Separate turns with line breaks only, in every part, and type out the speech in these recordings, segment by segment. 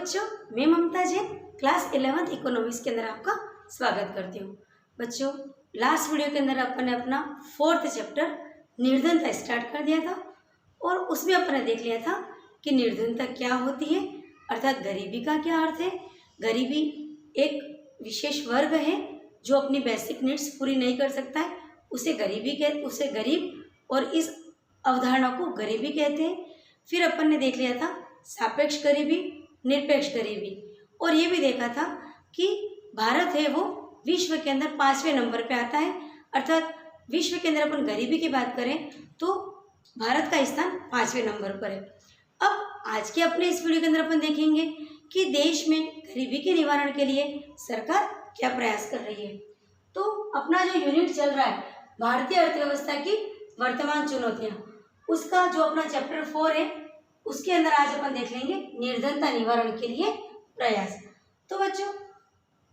बच्चों, मैं ममता Jain class 11th economics के अंदर आपका स्वागत करती हूँ। बच्चों, लास्ट वीडियो के अंदर अपन ने अपना 4th चैप्टर निर्धनता स्टार्ट कर दिया था और उसमें अपन ने देख लिया था कि निर्धनता क्या होती है, अर्थात गरीबी का क्या अर्थ है। गरीबी एक विशेष वर्ग है जो अपनी बेसिक नीड्स पूरी नहीं कर सकता है, उसे गरीब और इस अवधारणा को गरीबी कहते हैं। फिर अपन ने देख लिया था सापेक्ष गरीबी, निरपेक्ष गरीबी, और ये भी देखा था कि भारत है वो विश्व के अंदर 5वें नंबर पे आता है। अर्थात विश्व के अंदर अपन गरीबी की बात करें तो भारत का स्थान 5वें नंबर पर है। अब आज के अपने इस वीडियो के अंदर अपन देखेंगे कि देश में गरीबी के निवारण के लिए सरकार क्या प्रयास कर रही है। तो अपना जो यूनिट चल रहा है भारतीय अर्थव्यवस्था की वर्तमान चुनौतियां, उसका जो अपना चैप्टर 4 है उसके अंदर आज अपन देख लेंगे निर्धनता निवारण के लिए प्रयास। तो बच्चों,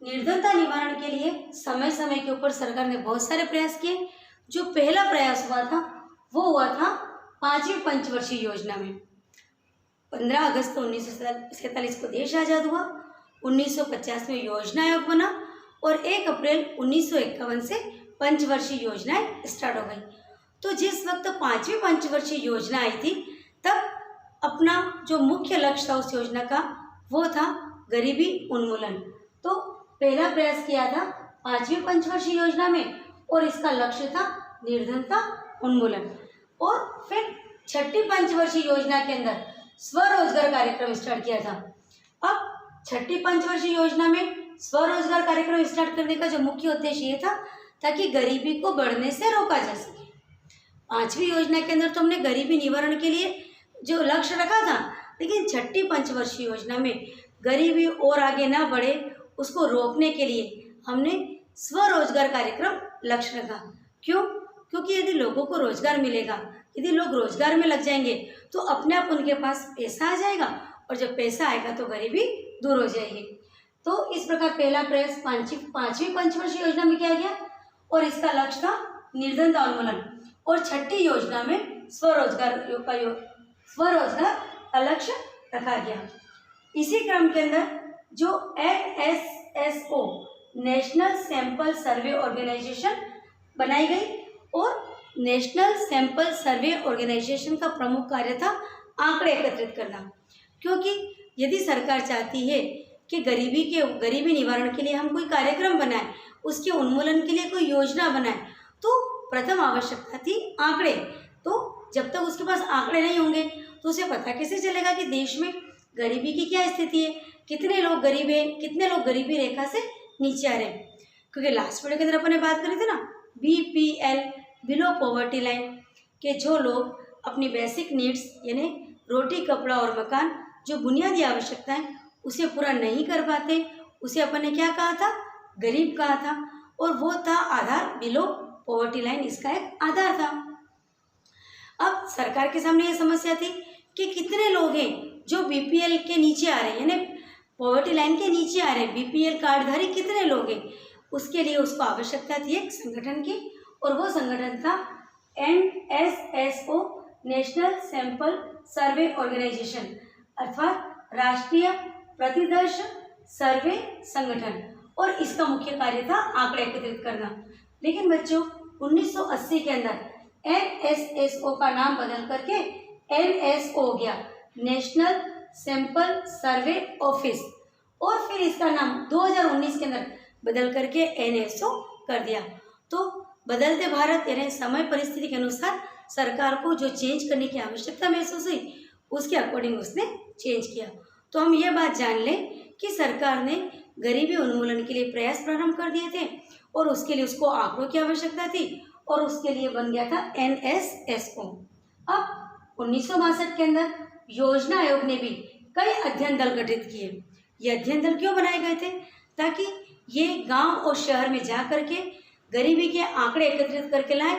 निर्धनता निवारण के लिए समय समय के ऊपर सरकार ने बहुत सारे प्रयास किए। जो पहला प्रयास हुआ था वो हुआ था 5वीं पंचवर्षीय योजना में। 15 अगस्त 1947 को देश आज़ाद हुआ, 1950 में योजना आयोग बना और 1 अप्रैल 1951 से पंचवर्षीय योजनाएं स्टार्ट हो गई। तो जिस वक्त 5वीं पंचवर्षीय योजना आई थी तब अपना जो मुख्य लक्ष्य था उस योजना का वो था गरीबी उन्मूलन। तो पहला प्रयास किया था 5वीं पंचवर्षीय योजना में और इसका लक्ष्य था निर्धनता उन्मूलन। और फिर 6ठी पंचवर्षीय योजना के अंदर स्वरोजगार कार्यक्रम स्टार्ट किया था। अब 6ठी पंचवर्षीय योजना में स्वरोजगार कार्यक्रम स्टार्ट करने का जो मुख्य उद्देश्य ये था ताकि गरीबी को बढ़ने से रोका जा सके। 5वीं योजना के अंदर तो हमने गरीबी निवारण के लिए जो लक्ष्य रखा था, लेकिन 6ठी पंचवर्षीय योजना में गरीबी और आगे ना बढ़े उसको रोकने के लिए हमने स्वरोजगार कार्यक्रम लक्ष्य रखा। क्यों? क्योंकि यदि लोगों को रोजगार मिलेगा, यदि लोग रोजगार में लग जाएंगे तो अपने आप उनके पास पैसा आ जाएगा और जब पैसा आएगा तो गरीबी दूर हो जाएगी। तो इस प्रकार पहला प्रयास 5वीं पंचवर्षीय योजना में किया गया और इसका लक्ष्य था निर्धनता उन्मूलन। और 6ठी योजना में स्वरोजगार का लक्ष्य रखा गया। इसी क्रम के अंदर जो NSSO National Sample Survey Organisation बनाई गई और नेशनल सैंपल सर्वे ऑर्गेनाइजेशन का प्रमुख कार्य था आंकड़े एकत्रित करना। क्योंकि यदि सरकार चाहती है कि गरीबी निवारण के लिए हम कोई कार्यक्रम बनाएं, उसके उन्मूलन के लिए कोई योजना बनाएं, तो प्रथम आवश्यकता थी आंकड़े। तो जब तक उसके पास आंकड़े नहीं होंगे तो उसे पता कैसे चलेगा कि देश में गरीबी की क्या स्थिति है, कितने लोग गरीब हैं, कितने लोग गरीबी रेखा से नीचे आ रहे हैं। क्योंकि लास्ट वीडियो के अंदर अपन ने बात करी थी ना, BPL बिलो पॉवर्टी लाइन के जो लोग अपनी बेसिक नीड्स यानी रोटी, कपड़ा और मकान, जो बुनियादी आवश्यकता है उसे पूरा नहीं कर पाते, उसे अपन ने क्या कहा था, गरीब कहा था। और वो था आधार, बिलो पॉवर्टी लाइन इसका एक आधार था। अब सरकार के सामने ये समस्या थी कि कितने लोग हैं जो BPL के नीचे आ रहे हैं, यानी पॉवर्टी लाइन के नीचे आ रहे हैं, BPL कार्डधारी कितने लोग हैं। उसके लिए उसको आवश्यकता थी एक संगठन की और वो संगठन था NSSO National Sample Survey Organisation अर्थात राष्ट्रीय प्रतिदर्श सर्वे संगठन। और इसका मुख्य कार्य था आंकड़े एकत्रित करना। लेकिन बच्चों 1980 के अंदर NSSO का नाम बदल करके NSO हो गया, नेशनल सैंपल सर्वे ऑफिस, और फिर इसका नाम 2019 के अंदर बदल करके NSO कर दिया। तो बदलते भारत यानी समय परिस्थिति के अनुसार सरकार को जो चेंज करने की आवश्यकता महसूस हुई उसके अकॉर्डिंग उसने चेंज किया। तो हम ये बात जान लें कि सरकार ने गरीबी उन्मूलन के लिए प्रयास प्रारंभ कर दिए थे और उसके लिए उसको आंकड़ों की आवश्यकता थी और उसके लिए बन गया था NSSO। अब 1962 के अंदर योजना आयोग ने भी कई अध्ययन दल गठित किए। ये अध्ययन दल क्यों बनाए गए थे? ताकि ये गांव और शहर में जा करके गरीबी के आंकड़े एकत्रित करके लाए,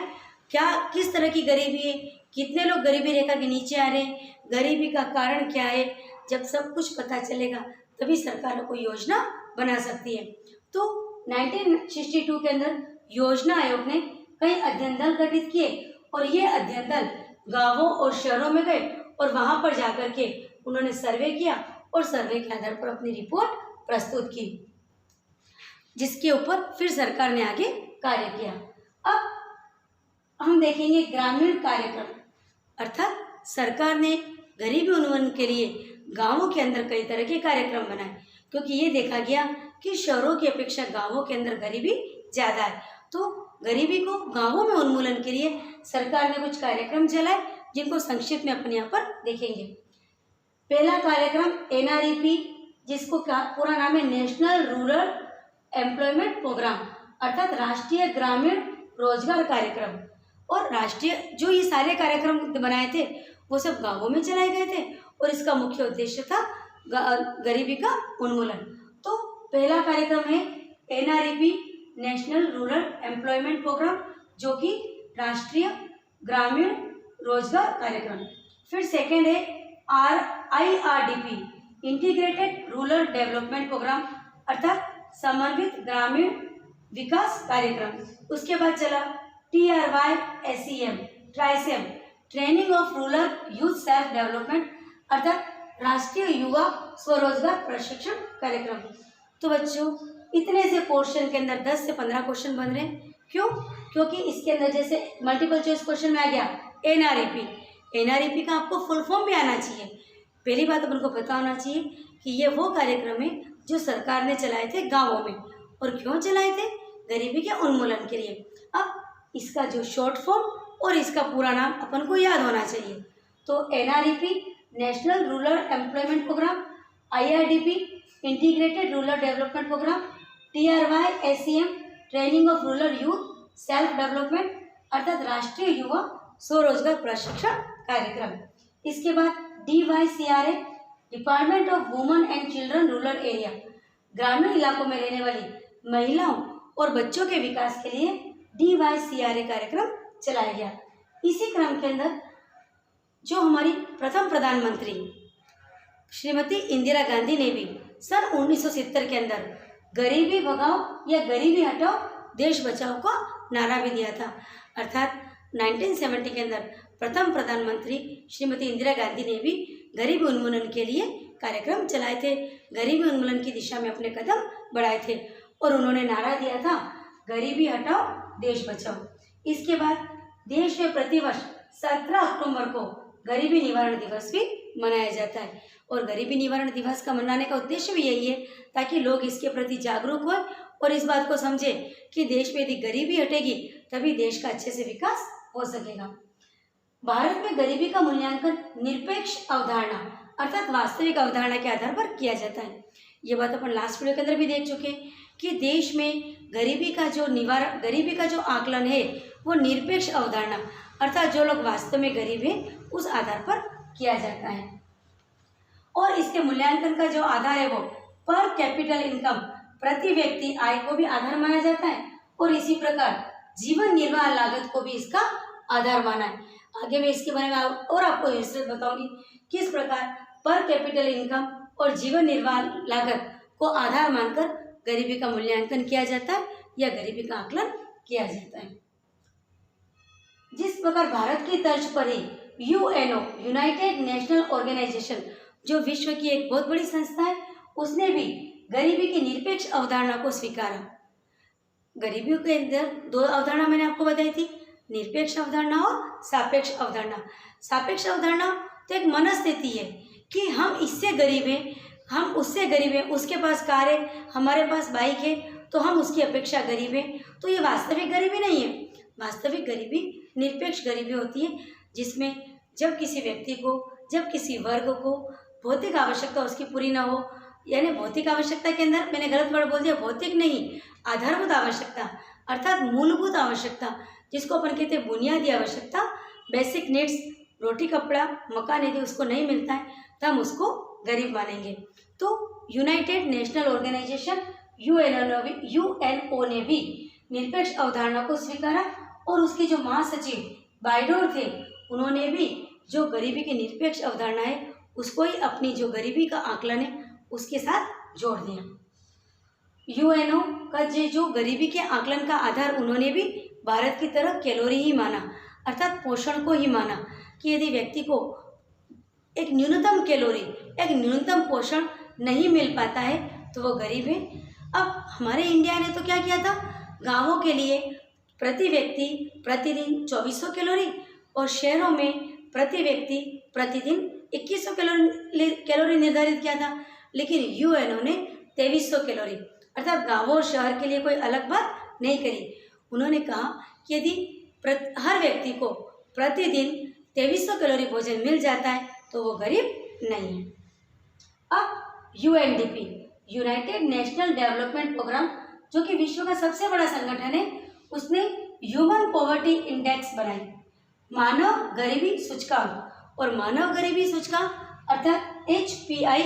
क्या किस तरह की गरीबी है, कितने लोग गरीबी रेखा के नीचे आ रहे हैं, गरीबी का कारण क्या है। जब सब कुछ पता चलेगा तभी सरकार कोई योजना बना सकती है। तो 1962 के अंदर योजना आयोग ने कई अध्ययन दल गठित किए और ये अध्ययन दल गांवों और शहरों में गए और वहां पर जाकर के उन्होंने सर्वे किया और सर्वे के आधार पर अपनी रिपोर्ट प्रस्तुत की, जिसके ऊपर फिर सरकार ने आगे कार्य किया। अब हम देखेंगे ग्रामीण कार्यक्रम, अर्थात सरकार ने गरीबी उन्मूलन के लिए गांवों के अंदर कई तरह के कार्यक्रम बनाए, क्योंकि ये देखा गया कि शहरों की अपेक्षा गांवों के अंदर गरीबी ज़्यादा है। तो गरीबी को गांवों में उन्मूलन के लिए सरकार ने कुछ कार्यक्रम चलाए, जिनको संक्षिप्त में अपन यहाँ पर देखेंगे। पहला कार्यक्रम NREP, जिसको पूरा नाम है नेशनल रूरल एम्प्लॉयमेंट प्रोग्राम, अर्थात राष्ट्रीय ग्रामीण रोजगार कार्यक्रम। और राष्ट्रीय जो ये सारे कार्यक्रम बनाए थे वो सब गांवों में चलाए गए थे, और इसका मुख्य उद्देश्य था गरीबी का उन्मूलन। तो पहला कार्यक्रम है NREP, National Rural Employment Programme, जो कि राष्ट्रीय ग्रामीण रोजगार कार्यक्रम। फिर सेकेंड है IRDP, integrated rural development programme, अर्थात समन्वित ग्रामीण विकास कार्यक्रम। उसके बाद चला TRYSEM, TRYSEM, training of rural youth self development, अर्थात राष्ट्रीय युवा स्वरोजगार प्रशिक्षण कार्यक्रम। तो बच्चों, इतने से पोर्शन के अंदर 10 से 15 क्वेश्चन बन रहे हैं। क्यों? क्योंकि इसके अंदर जैसे मल्टीपल चॉइस क्वेश्चन में आ गया NREP का आपको फुल फॉर्म भी आना चाहिए। पहली बात अपन को पता होना चाहिए कि ये वो कार्यक्रम है जो सरकार ने चलाए थे गाँवों में, और क्यों चलाए थे? गरीबी के उन्मूलन के लिए। अब इसका जो शॉर्ट फॉर्म और इसका पूरा नाम अपन को याद होना चाहिए। तो NREP, National Rural Employment Programme, IRDP, integrated rural development Programme, TRYSEM, training of rural youth self development, अर्थात राष्ट्रीय युवा स्वरोजगार प्रशिक्षण कार्यक्रम। इसके बाद DYCRA, department of women and children rural area, ग्रामीण इलाकों में रहने वाली महिलाओं और बच्चों के विकास के लिए DYCRA कार्यक्रम चलाया गया। इसी क्रम के अंदर जो हमारी प्रथम प्रधानमंत्री श्रीमती इंदिरा गांधी ने भी सन 1970 के अंदर गरीबी भगाओ या गरीबी हटाओ देश बचाओ का नारा भी दिया था। अर्थात 1970 के अंदर प्रथम प्रधानमंत्री श्रीमती इंदिरा गांधी ने भी गरीबी उन्मूलन के लिए कार्यक्रम चलाए थे, गरीबी उन्मूलन की दिशा में अपने कदम बढ़ाए थे, और उन्होंने नारा दिया था गरीबी हटाओ देश बचाओ। इसके बाद देश में प्रतिवर्ष 17 अक्टूबर को गरीबी निवारण दिवस भी मनाया जाता है, और गरीबी निवारण दिवस का मनाने का उद्देश्य भी यही है ताकि लोग इसके प्रति जागरूक हों और इस बात को समझें कि देश में यदि गरीबी हटेगी तभी देश का अच्छे से विकास हो सकेगा। भारत में गरीबी का मूल्यांकन निरपेक्ष अवधारणा अर्थात वास्तविक अवधारणा के आधार पर किया जाता है। ये बात अपन लास्ट वीडियो के अंदर भी देख चुके हैं कि देश में गरीबी का जो आकलन है वो निरपेक्ष अवधारणा अर्थात जो लोग वास्तव में गरीब हैं उस आधार पर किया जाता है, और इसके मूल्यांकन का जो आधार है वो पर कैपिटल इनकम प्रति व्यक्ति आय को भी आधार माना जाता है, और इसी प्रकार जीवन निर्वाह लागत को भी इसका आधार माना है। आगे मैं इसके बारे में और आपको विस्तृत बताऊंगी किस प्रकार पर कैपिटल इनकम और जीवन निर्वाह लागत को आधार मानकर गरीबी का मूल्यांकन किया जाता है या गरीबी का आकलन किया जाता है। जिस प्रकार भारत की तर्ज पर ही UNO, यूनाइटेड नेशनल ऑर्गेनाइजेशन, जो विश्व की एक बहुत बड़ी संस्था है, उसने भी गरीबी की निरपेक्ष अवधारणा को स्वीकारा। गरीबी के अंदर दो अवधारणा मैंने आपको बताई थी, निरपेक्ष अवधारणा और सापेक्ष अवधारणा। सापेक्ष अवधारणा तो एक मनस्थिति है कि हम इससे गरीब हैं, हम उससे गरीब हैं, उसके पास कार है, हमारे पास बाइक है, तो हम उसकी अपेक्षा गरीब हैं। तो ये वास्तविक गरीबी नहीं है। वास्तविक गरीबी निरपेक्ष गरीबी होती है, जिसमें जब किसी व्यक्ति को, जब किसी वर्ग को भौतिक आवश्यकता उसकी पूरी ना हो, यानी भौतिक आवश्यकता के अंदर मैंने गलत वर्ड बोल दिया, भौतिक नहीं, आधारभूत आवश्यकता अर्थात मूलभूत आवश्यकता, जिसको अपन कहते हैं बुनियादी आवश्यकता, बेसिक नीड्स, रोटी कपड़ा मकान, यदि उसको नहीं मिलता है तो हम उसको गरीब मानेंगे। तो यूनाइटेड नेशनल ऑर्गेनाइजेशन UNO ने भी निरपेक्ष अवधारणा को स्वीकारा, और उसके जो महासचिव बाइडोर थे उन्होंने भी जो गरीबी की निरपेक्ष अवधारणा है उसको ही अपनी जो गरीबी का आकलन है उसके साथ जोड़ दिया। UNO का जो गरीबी के आकलन का आधार उन्होंने भी भारत की तरह कैलोरी ही माना, अर्थात पोषण को ही माना कि यदि व्यक्ति को एक न्यूनतम कैलोरी एक न्यूनतम पोषण नहीं मिल पाता है तो वो गरीब है। अब हमारे इंडिया ने तो क्या किया था, गांवों के लिए प्रति व्यक्ति प्रतिदिन 2400 कैलोरी और शहरों में प्रति व्यक्ति प्रतिदिन 2100 कैलोरी निर्धारित किया था। लेकिन यूएनओ ने 2300 कैलोरी अर्थात गांवों और शहर के लिए कोई अलग बात नहीं करी। उन्होंने कहा कि यदि हर व्यक्ति को प्रतिदिन 2300 कैलोरी भोजन मिल जाता है तो वो गरीब नहीं है। अब UNDP United National Development Programme जो कि विश्व का सबसे बड़ा संगठन है, उसने ह्यूमन पॉवर्टी इंडेक्स बनाई, मानव गरीबी सूचकांक। और मानव गरीबी सूचकांक अर्थात HPI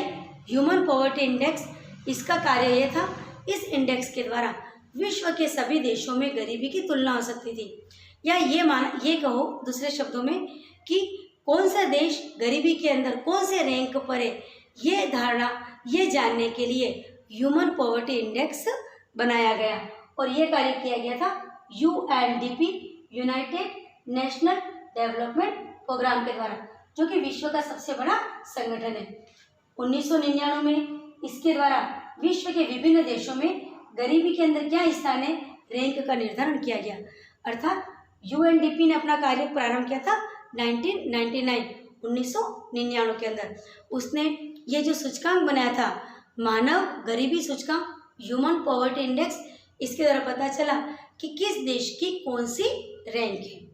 ह्यूमन पॉवर्टी इंडेक्स, इसका कार्य यह था, इस इंडेक्स के द्वारा विश्व के सभी देशों में गरीबी की तुलना हो सकती थी, या ये कहो दूसरे शब्दों में कि कौन सा देश गरीबी के अंदर कौन से रैंक पर है, ये धारणा ये जानने के लिए ह्यूमन पॉवर्टी इंडेक्स बनाया गया। और ये कार्य किया गया था UNDP United National Development Programme के द्वारा, जो कि विश्व का सबसे बड़ा संगठन है। 1999 में इसके द्वारा विश्व के विभिन्न देशों में गरीबी के अंदर क्या स्थान है, रैंक का निर्धारण किया गया। अर्थात UNDP ने अपना कार्य प्रारंभ किया था 1999 के अंदर। उसने ये जो सूचकांक बनाया था, मानव गरीबी सूचकांक ह्यूमन पॉवर्टी इंडेक्स, इसके द्वारा पता चला कि किस देश की कौन सी रैंक है।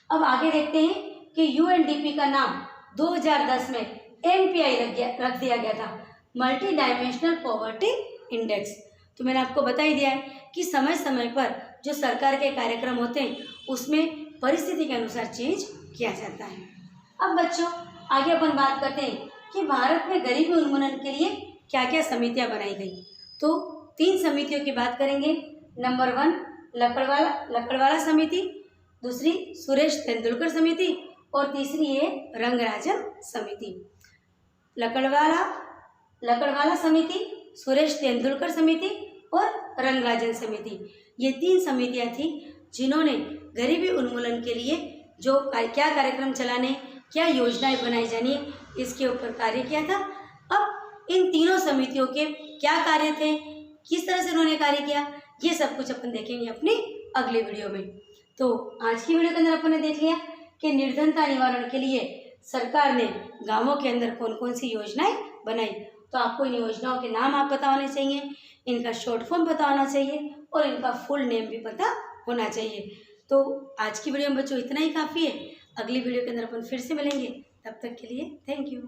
अब आगे देखते हैं कि UNDP का नाम 2010 में MPI रख दिया गया था, मल्टी डायमेंशनल पॉवर्टी इंडेक्स। तो मैंने आपको बता ही दिया है कि समय समय पर जो सरकार के कार्यक्रम होते हैं उसमें परिस्थिति के अनुसार चेंज किया जाता है। अब बच्चों आगे अपन बात करते हैं कि भारत में गरीबी उन्मूलन के लिए क्या क्या समितियां बनाई गई। तो 3 समितियों की बात करेंगे। नंबर 1 लकड़वाला समिति, दूसरी सुरेश तेंदुलकर समिति और तीसरी है रंगराजन समिति। लकड़वाला समिति, सुरेश तेंदुलकर समिति और रंगराजन समिति, ये 3 समितियां थी जिन्होंने गरीबी उन्मूलन के लिए जो क्या कार्यक्रम चलाने, क्या योजनाएं बनाई जानी, इसके ऊपर कार्य किया था। अब इन तीनों समितियों के क्या कार्य थे, किस तरह से उन्होंने कार्य किया, ये सब कुछ अपन देखेंगे अपनी अगले वीडियो में। तो आज की वीडियो के अंदर अपन ने देख लिया कि निर्धनता निवारण के लिए सरकार ने गांवों के अंदर कौन कौन सी योजनाएं बनाई। तो आपको इन योजनाओं के नाम आप पता होने चाहिए, इनका शॉर्ट फॉर्म पता होना चाहिए और इनका फुल नेम भी पता होना चाहिए। तो आज की वीडियो में बच्चों इतना ही काफ़ी है। अगली वीडियो के अंदर अपन फिर से मिलेंगे, तब तक के लिए थैंक यू।